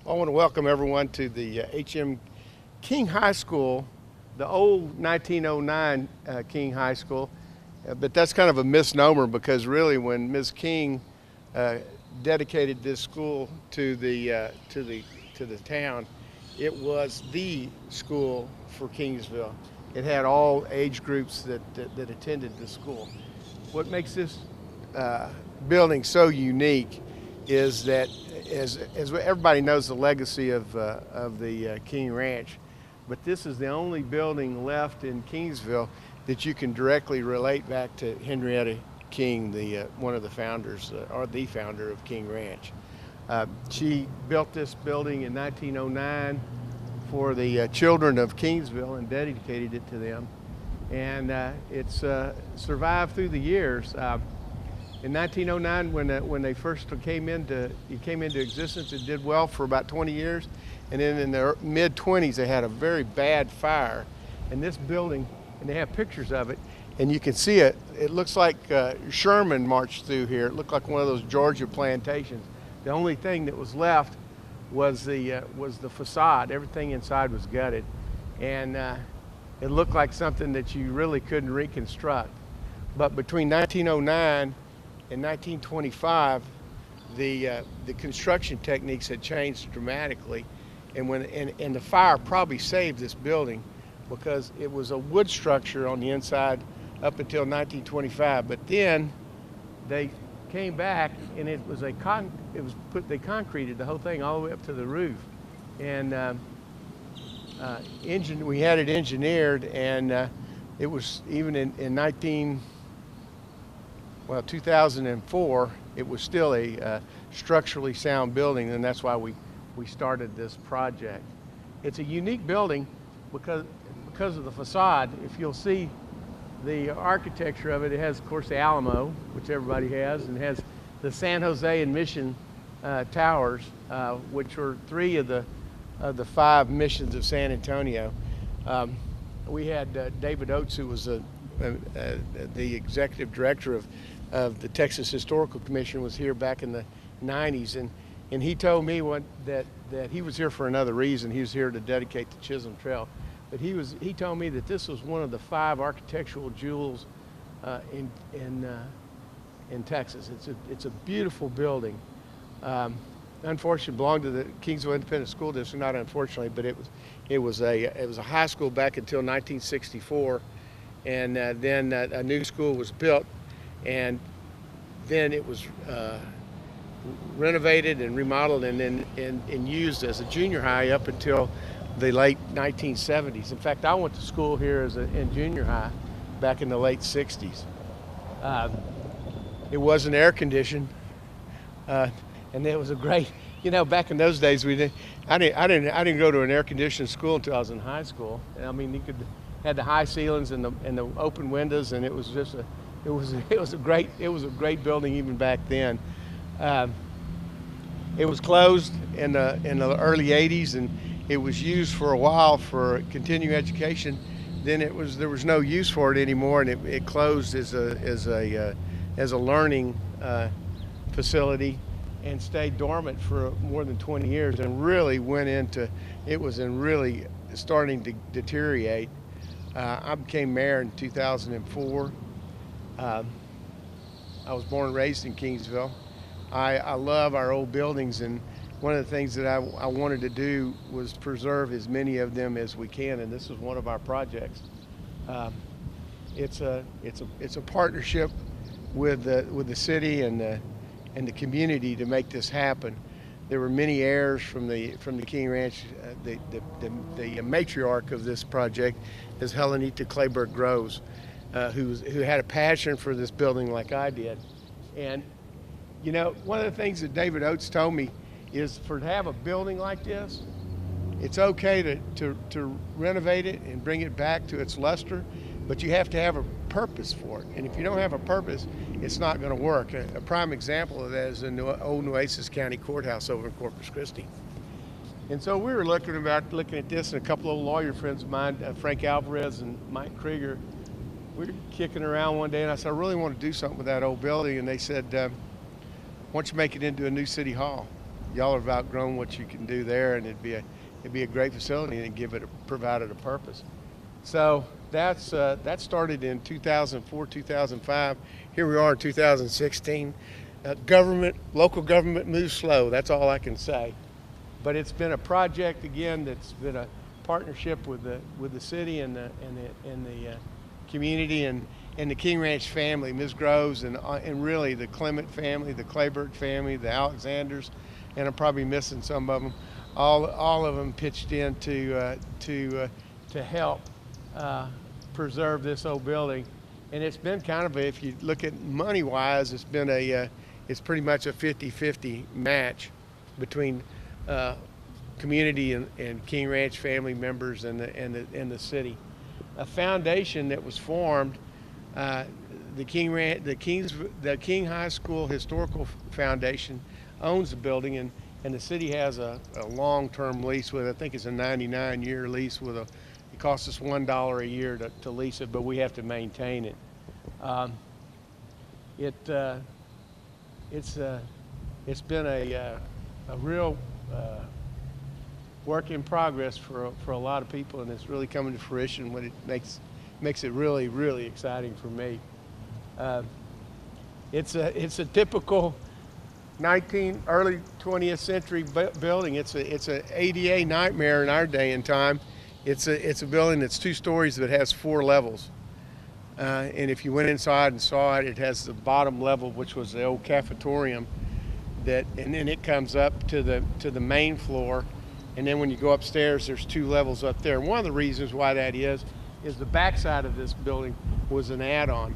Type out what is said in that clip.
I want to welcome everyone to the H.M. King High School, the old 1909 King High School. But that's kind of a misnomer because really when Ms. King dedicated this school to the town, it was the school for Kingsville. It had all age groups that attended the school. What makes this building so unique is that as everybody knows the legacy of the King Ranch, but this is the only building left in Kingsville that you can directly relate back to Henrietta King, one of the founders, or the founder of King Ranch. She built this building in 1909 for the children of Kingsville and dedicated it to them. And it's survived through the years. In 1909, when they first came into existence, it did well for about 20 years. And then in the mid-20s, they had a very bad fire. And this building, and they have pictures of it, and you can see it. It looks like Sherman marched through here. It looked like one of those Georgia plantations. The only thing that was left was the facade. Everything inside was gutted, and it looked like something that you really couldn't reconstruct. But between 1909 and 1925, the construction techniques had changed dramatically, and the fire probably saved this building because it was a wood structure on the inside up until 1925. But then they came back, and they concreted the whole thing all the way up to the roof, and we had it engineered, and it was even in 2004, it was still a structurally sound building, and that's why we started this project. It's a unique building because of the facade. If you'll see the architecture of it, it has, of course, the Alamo, which everybody has, and it has the San Jose and Mission towers, which were three of the 5 missions of San Antonio. We had David Oates, who was the executive director of the Texas Historical Commission, was here back in the 90s, and he told me that he was here for another reason. He was here to dedicate the Chisholm Trail. But he told me that this was one of the 5 architectural jewels in Texas. It's a beautiful building. Unfortunately, it belonged to the Kingsville Independent School District. Not unfortunately, but it was a high school back until 1964, and then a new school was built, and then it was renovated and remodeled, and then used as a junior high up until the late 1970s. In fact, I went to school here in junior high back in the late 60s. It wasn't air conditioned, and it was a great, back in those days I didn't go to an air conditioned school until I was in high school. I mean, had the high ceilings and the open windows, and it was just it was a great building even back then. It was closed in the early 80s, and it was used for a while for continuing education. Then there was no use for it anymore, and it closed as a learning facility, and stayed dormant for more than 20 years, and really was really starting to deteriorate. I became mayor in 2004. I was born and raised in Kingsville. I love our old buildings, and one of the things that I wanted to do was preserve as many of them as we can, and this is one of our projects. It's a partnership with the city and the community to make this happen. There were many heirs from the King Ranch. The matriarch of this project is Helenita Clayburgh Groves, who had a passion for this building like I did. And one of the things that David Oates told me is to have a building like this, it's okay to renovate it and bring it back to its luster, but you have to have a purpose for it. And if you don't have a purpose, it's not going to work. A prime example of that is the old Nueces County Courthouse over in Corpus Christi. And so we were looking at this, and a couple of lawyer friends of mine, Frank Alvarez and Mike Krieger, we were kicking around one day, and I said, I really want to do something with that old building. And they said, why don't you make it into a new city hall? y'all have outgrown what you can do there, and it'd be a great facility and provide it a purpose. So that started in 2004, 2005. Here we are in 2016. Local government moves slow. That's all I can say. But it's been a project again that's been a partnership with the city and the community and the King Ranch family, Ms. Groves, and really the Clement family, the Claybert family, the Alexanders, and I'm probably missing some of them. All of them pitched in to help preserve this old building, and it's been kind of if you look at money-wise, it's been it's pretty much a 50-50 match between community and King Ranch family members and the city. A foundation that was formed, the King High School Historical Foundation owns the building, and the city has a long-term lease with it. I think it's a 99-year lease with it costs us $1 a year to lease it, but we have to maintain it. It's been a real work in progress for a lot of people, and it's really coming to fruition when it makes it really, really exciting for me. It's a typical early 20th century building. It's a ADA nightmare in our day and time. It's a building that's 2 stories that has 4 levels. And if you went inside and saw it, it has the bottom level, which was the old cafetorium, and then it comes up to the main floor. And then when you go upstairs, there's 2 levels up there. And one of the reasons why that is the backside of this building was an add-on.